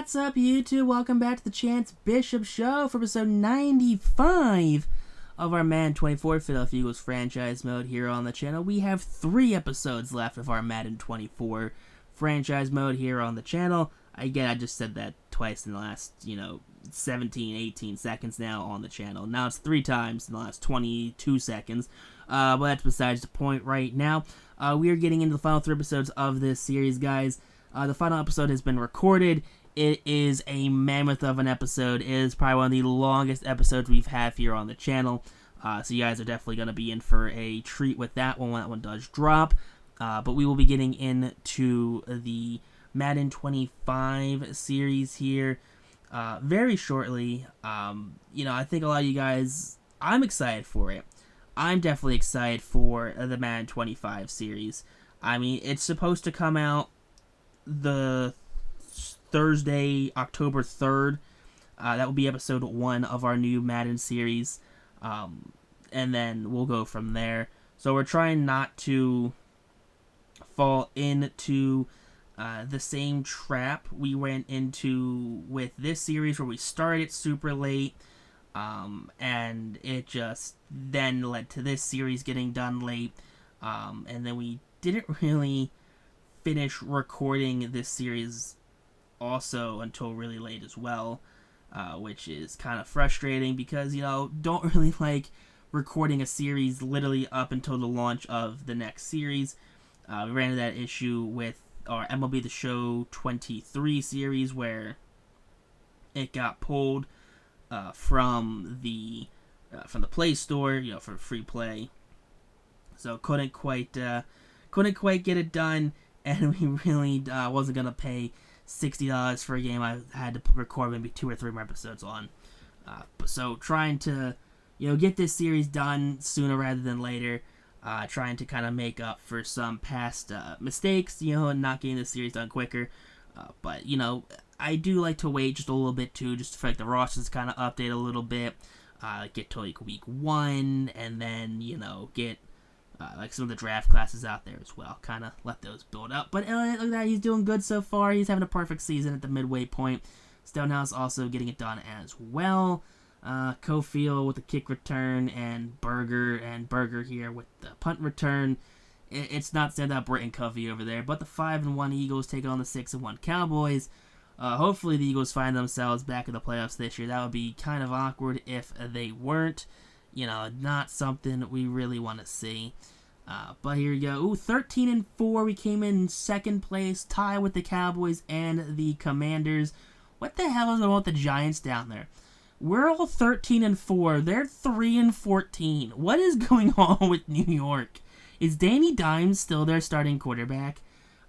What's up, YouTube? Welcome back to the Chance Bishop Show for episode 95 of our Madden 24 Philadelphia Eagles franchise mode here on the channel. We have 3 episodes left of our Madden 24 franchise mode here on the channel. Again, I just said that twice in the last, 17, 18 seconds now on the channel. Now it's 3 times in the last 22 seconds, but that's besides the point right now. We are getting into the final 3 episodes of this series, guys. The final episode has been recorded. It is a mammoth of an episode. It is probably one of the longest episodes we've had here on the channel. So you guys are definitely going to be in for a treat with that one when that one does drop. But we will be getting into the Madden 25 series here very shortly. I think a lot of you guys, I'm excited for it. I'm definitely excited for the Madden 25 series. I mean, it's supposed to come out the Thursday, October 3rd. That will be episode 1 of our new Madden series. And then we'll go from there. So we're trying not to fall into the same trap we went into with this series where we started super late. And it just then led to this series getting done late. And then we didn't really finish recording this series also until really late as well, which is kind of frustrating because, don't really like recording a series literally up until the launch of the next series. We ran into that issue with our MLB The Show 23 series where it got pulled from the Play Store, for free play. So couldn't quite get it done, and we really wasn't gonna pay $60 for a game I had to record maybe 2 or 3 more episodes on. So trying to get this series done sooner rather than later. Trying to kind of make up for some past mistakes, and not getting the series done quicker. But I do like to wait just a little bit too, just for the rosters kind of update a little bit. Get to week 1, and then get some of the draft classes out there as well. Kind of let those build up. But look at that, he's doing good so far. He's having a perfect season at the midway point. Stonehouse also getting it done as well. Cofield with the kick return, and Berger here with the punt return. It's not standout Britton Covey over there, but the 5-1 Eagles take on the 6-1 Cowboys. Hopefully the Eagles find themselves back in the playoffs this year. That would be kind of awkward if they weren't. Not something we really want to see. But here we go. 13-4. We came in second place, tie with the Cowboys and the Commanders. What the hell is going on with the Giants down there? We're all 13-4. They're 3-14. What is going on with New York? Is Danny Dimes still their starting quarterback?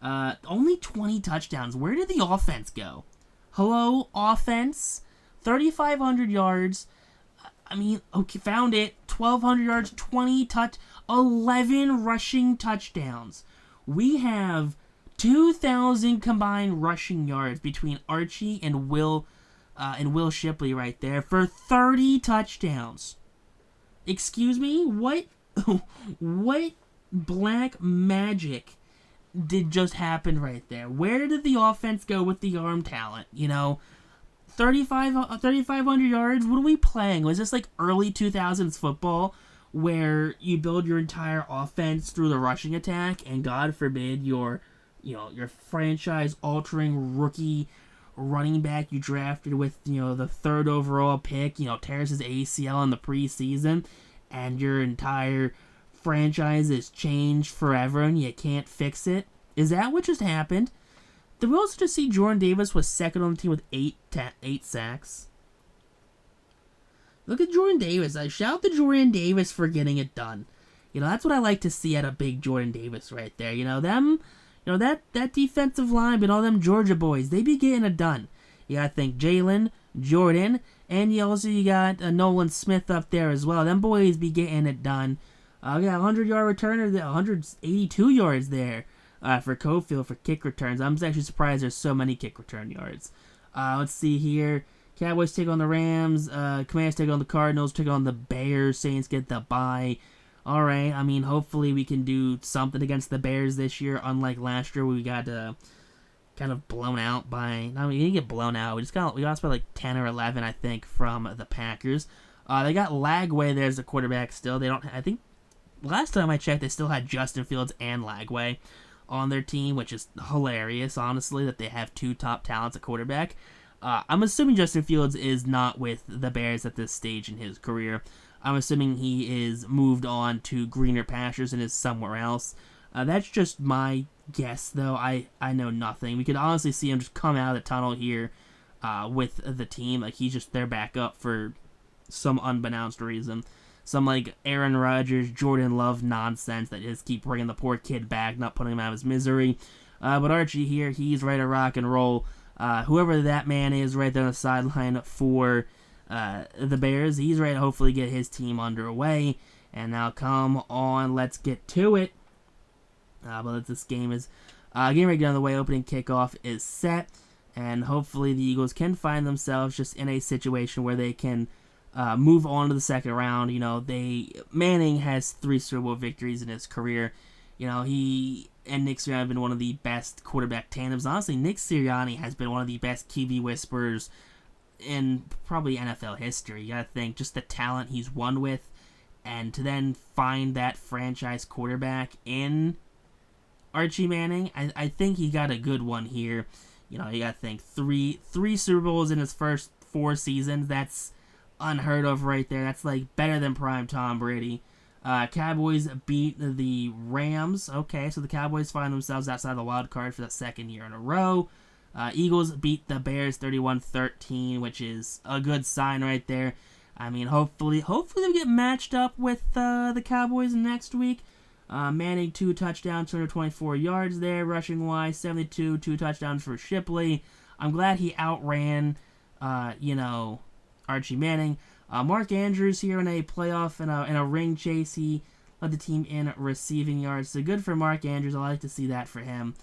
Only 20 touchdowns. Where did the offense go? Hello, offense? 3,500 yards. Okay, found it. 1,200 yards, 11 rushing touchdowns. We have 2,000 combined rushing yards between Archie and Will Shipley right there for 30 touchdowns. Excuse me? What black magic did just happen right there? Where did the offense go with the arm talent? 3,500 yards? What are we playing? Was this like early 2000s football where you build your entire offense through the rushing attack and God forbid your franchise-altering rookie running back you drafted with, the 3rd overall pick, tears his ACL in the preseason and your entire franchise is changed forever and you can't fix it? Is that what just happened? Did we also just see Jordan Davis was second on the team with 8 sacks? Look at Jordan Davis. I shout out to Jordan Davis for getting it done. That's what I like to see at a big Jordan Davis right there. That defensive line, but all them Georgia boys, they be getting it done. You gotta think Jalen, Jordan, and you got Nolan Smith up there as well. Them boys be getting it done. We got a 100-yard returner, 182 yards there for Cofield for kick returns. I'm actually surprised there's so many kick return yards. Let's see here. Cowboys take on the Rams. Commanders take on the Cardinals. Take on the Bears. Saints get the bye. Alright, hopefully we can do something against the Bears this year, unlike last year where we got kind kind of blown out by. No, we didn't get blown out. We lost by like 10 or 11, I think, from the Packers. They got Lagway there as a quarterback still. They don't. I think last time I checked, they still had Justin Fields and Lagway on their team, which is hilarious, honestly, that they have two top talents at quarterback. I'm assuming Justin Fields is not with the Bears at this stage in his career. I'm assuming he is moved on to greener pastures and is somewhere else. That's just my guess, though. I know nothing. We could honestly see him just come out of the tunnel here with the team. Like, he's just their backup for some unbeknownst reason. Some, like, Aaron Rodgers, Jordan Love nonsense that just keep bringing the poor kid back, not putting him out of his misery. But Archie here, he's ready to rock and roll. Whoever that man is right there on the sideline for the Bears, he's ready to hopefully get his team underway. And now, come on, let's get to it. But this game is getting ready to get on the way. Opening kickoff is set. And hopefully the Eagles can find themselves just in a situation where they can move on to the second round. You know, Manning has 3 Super Bowl victories in his career. You know, he and Nick Sirianni have been one of the best quarterback tandems. Honestly, Nick Sirianni has been one of the best QB whisperers in probably NFL history. You gotta think, just the talent he's won with, and to then find that franchise quarterback in Archie Manning, I think he got a good one here. You know, you gotta think, three Super Bowls in his first 4 seasons. That's unheard of right there. That's like better than prime Tom Brady. Cowboys beat the Rams. Okay, so the Cowboys find themselves outside the wild card for the 2nd year in a row. Eagles beat the Bears 31-13, which is a good sign right there. I mean, hopefully they get matched up with the Cowboys next week. Manning 2 touchdowns, 224 yards there, rushing wise, 72, 2 touchdowns for Shipley. I'm glad he outran, Archie Manning. Mark Andrews here in a playoff in a ring chase. He led the team in receiving yards. So good for Mark Andrews. I like to see that for him.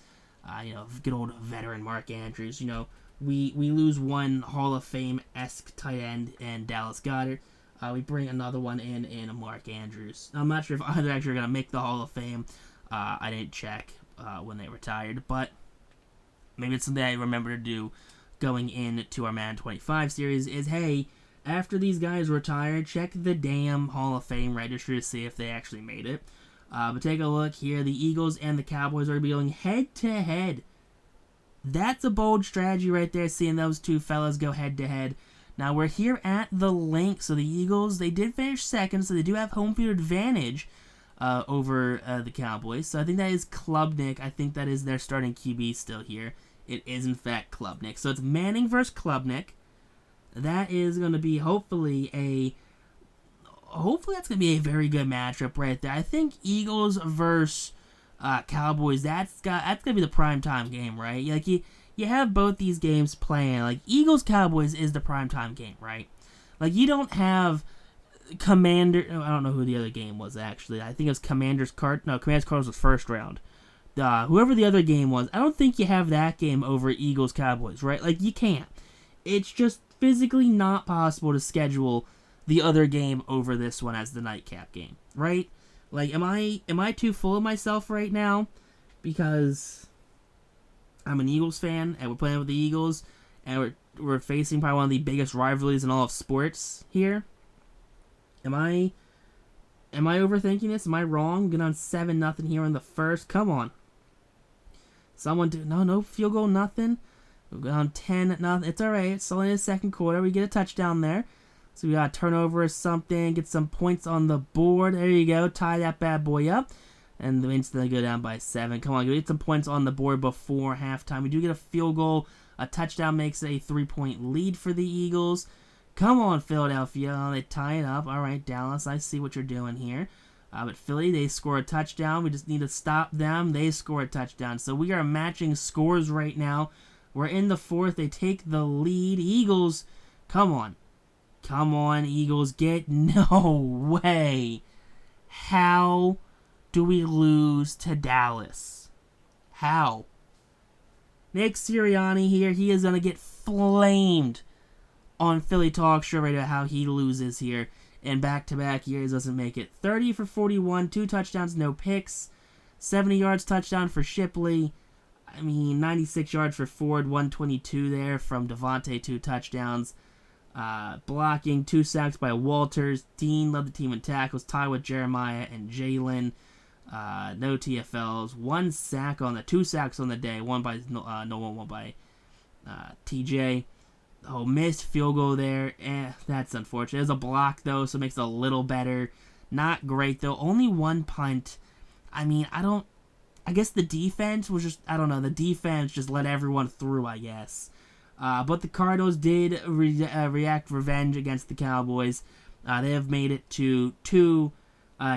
Good old veteran Mark Andrews. You know, we lose one Hall of Fame-esque tight end in Dallas Goedert. We bring another one in Mark Andrews. I'm not sure if either actually are going to make the Hall of Fame. I didn't check when they retired, but maybe it's something I remember to do going into our Madden 25 series is, hey, after these guys retire, check the damn Hall of Fame registry to see if they actually made it. But take a look here. The Eagles and the Cowboys are going head-to-head. That's a bold strategy right there, seeing those two fellas go head-to-head. Now, we're here at the link, so the Eagles, they did finish second, so they do have home field advantage over the Cowboys. So I think that is Klubnik. I think that is their starting QB still here. It is, in fact, Klubnik. So it's Manning versus Klubnik. That is going to be hopefully that's going to be a very good matchup right there. I think Eagles versus Cowboys, that's going to be the primetime game, right? Like, you have both these games playing. Like, Eagles-Cowboys is the primetime game, right? Like, you don't have I don't know who the other game was, actually. I think it was Commanders-Cardinals was first round. Whoever the other game was, I don't think you have that game over Eagles-Cowboys, right? Like, you can't. It's just physically not possible to schedule the other game over this one as the nightcap game, right? Like, am I too full of myself right now because I'm an Eagles fan and we're playing with the Eagles and we're facing probably one of the biggest rivalries in all of sports here? Am I overthinking this? Am I wrong? Getting on 7-0 here in the first. Come on. Someone do no field goal, nothing. We're down 10-0. It's alright. It's only the second quarter. We get a touchdown there. So we got a turnover or something. Get some points on the board. There you go. Tie that bad boy up. And we instantly go down by 7. Come on, we get some points on the board before halftime. We do get a field goal. A touchdown makes a 3-point lead for the Eagles. Come on, Philadelphia. They tie it up. Alright, Dallas, I see what you're doing here. But Philly, they score a touchdown. We just need to stop them. They score a touchdown. So we are matching scores right now. We're in the 4th. They take the lead. Eagles, come on. Come on, Eagles. No way. How do we lose to Dallas? How? Nick Sirianni here. He is going to get flamed on Philly Talk Show right about how he loses here. In back-to-back years, doesn't make it. 30 for 41, 2 touchdowns, no picks. 70 yards touchdown for Shipley. I mean, 96 yards for Ford, 122 there from Devontae, 2 touchdowns. Blocking, 2 sacks by Walters. Dean led the team in tackles, tied with Jeremiah and Jalen. No TFLs, 2 sacks on the day, one by Nolan, one by TJ. Oh, missed field goal there. That's unfortunate. There's a block though, so it makes it a little better. Not great though. Only 1 punt. I mean, I guess the defense was just, I don't know, the defense just let everyone through, I guess. But the Cardinals did react revenge against the Cowboys. They have made it to 2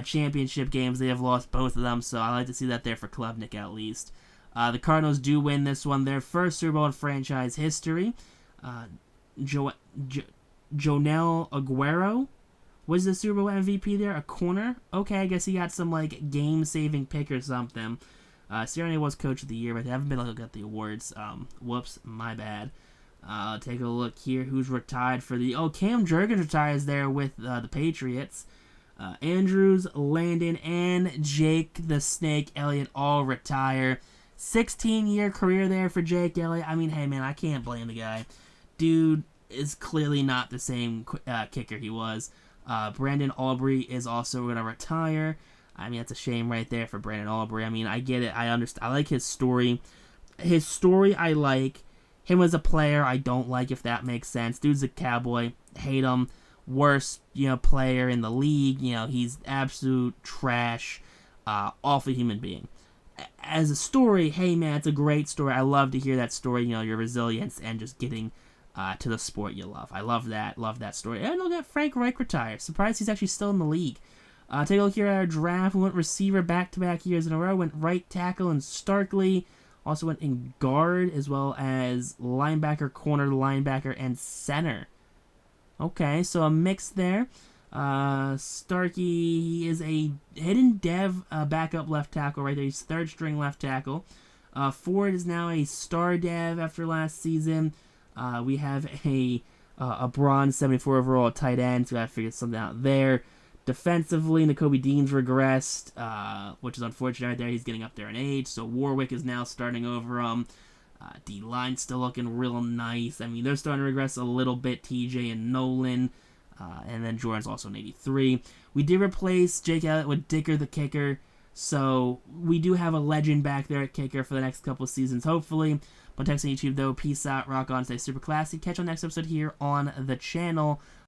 championship games. They have lost both of them, so I like to see that there for Klubnik at least. The Cardinals do win this one, their first Super Bowl in franchise history. Jonel Aguero was the Super Bowl MVP there, a corner. Okay, I guess he got some like game-saving pick or something. Sirianni was Coach of the Year, but they haven't been able to get the awards. Whoops, my bad. Take a look here. Who's retired for the... Oh, Cam Jurgens retires there with the Patriots. Andrews, Landon, and Jake the Snake Elliott all retire. 16-year career there for Jake Elliott. I mean, hey, man, I can't blame the guy. Dude is clearly not the same kicker he was. Brandon Aubrey is also going to retire. I mean, that's a shame right there for Brandon Aubrey. I mean, I get it. I understand. I like his story. His story, I like. Him as a player, I don't like, if that makes sense. Dude's a Cowboy. Hate him. Worst, player in the league. He's absolute trash. Awful human being. As a story, hey, man, it's a great story. I love to hear that story, your resilience and just getting to the sport you love. I love that. Love that story. And look at Frank Reich retire. Surprised he's actually still in the league. Take a look here at our draft. We went receiver back-to-back years in a row. Went right tackle in Starkley. Also went in guard as well as linebacker, corner, linebacker, and center. Okay, so a mix there. Starkey is a hidden dev backup left tackle right there. He's third-string left tackle. Ford is now a star dev after last season. We have a bronze 74 overall tight end, so we got to figure something out there. Defensively, Nakobe Dean's regressed, which is unfortunate right there. He's getting up there in age, so Warwick is now starting over him. D-line's still looking real nice. I mean, they're starting to regress a little bit, TJ and Nolan, and then Jordan's also an 83. We did replace Jake Elliott with Dicker the kicker, so we do have a legend back there at kicker for the next couple of seasons, hopefully. But thanks on YouTube, though. Peace out, rock on, stay super classy. Catch you on the next episode here on the channel.